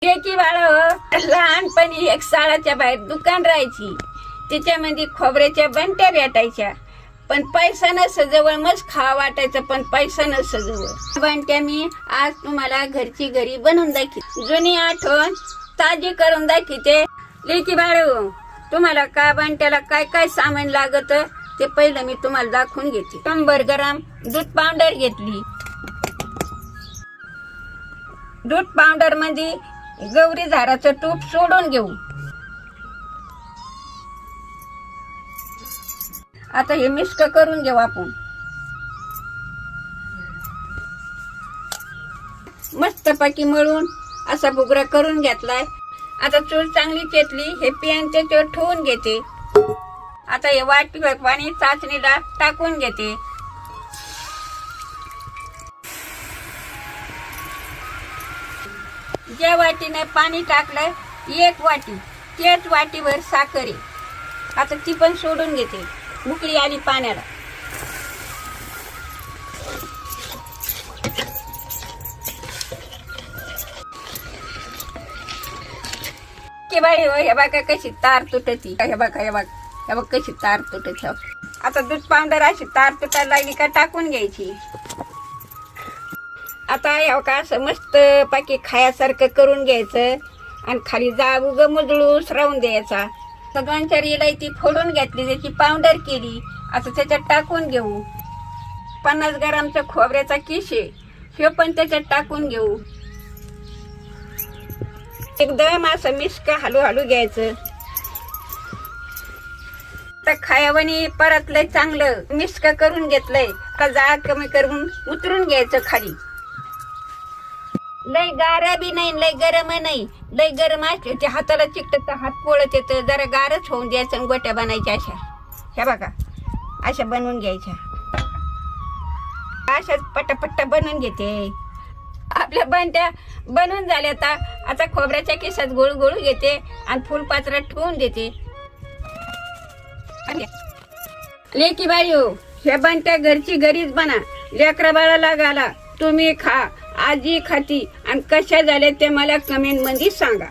की बाळा लहानपणी एक शाळाच्या बाहेर दुकान राहायची. त्याच्यामध्ये खोबऱ्याच्या बंट्या भेटायच्या, पण पैसा नसं जवळ. मस्त खा वाटायचं पण पैसा नसं जवळ. बंट्या मी आज तुम्हाला घरची घरी बनवून दाखवी, जुनी आठवण ताजी करून दाखवते. लेकी बाळू, तुम्हाला काय बंट्याला काय काय सामान लागत ते पहिलं मी तुम्हाला दाखवून घेते. 100 ग्राम दूध पावडर घेतली. दूध पावडर मध्ये गौरी झाडाचं तूप सोडून घेऊ. आता हे मिक्स करून घेऊ आपण. मस्तपैकी मळून असा भुगरा करून घेतलाय. आता चूल चांगली पेटली. हे पॅन त्याच्यावर ठेवून घेते. आता हे वाटीवर पाणी चाचणीला टाकून घेते. ज्या वाटीने पाणी टाकलंय 1 वाटी, त्याच वाटीवर साखर आहे. आता ती पण सोडून घेते. उकळी आली पाण्याला. की बाई हो, हे बघा कशी तार तुटती. हे बघा कशी तार तुटत. आता दूध पावडर अशी तार तुटायला लागली का टाकून घ्यायची. आता हे का असं मस्त पाकी खायासारखं करून घ्यायचं आणि खाली जाग उग मुजळूस राहून द्यायचा. 2-4 इलायची फोडून घेतली, त्याची पावडर केली. आता त्याच्यात टाकून घेऊ. 50 ग्रामचा खोबऱ्याचा किस आहे, हे पण त्याच्यात टाकून घेऊ. एकदम असं मिस्क हळूहळू घ्यायचं. तर खायावणी परतलंय चांगलं मिस्क करून घेतलंय का जाग कमी करून उतरून घ्यायचं खाली. लय गारा बी नाही, लय गरम नाही. लय गरम असते ते हाताला चिकटत, हात पोळत येतं. जरा गारच होऊन द्यायचं आणि गोट्या बनायच्या अशा. हे बघा अशा बनवून घ्यायच्या. अशाच पटापट्टा बनवून घेते. आपल्या बंट्या बनवून झाल्या. आता खोबऱ्याच्या केसात गोळू घेते आणि फुलपात्रात ठेवून देते. लेकी बाई हो, हे बंट्या घरची घरीच बना. लेकरा बाळाला घाला, तुम्ही खा, आजी खाती आणि कशा झाल्या ते मला कमेंट मध्ये सांगा.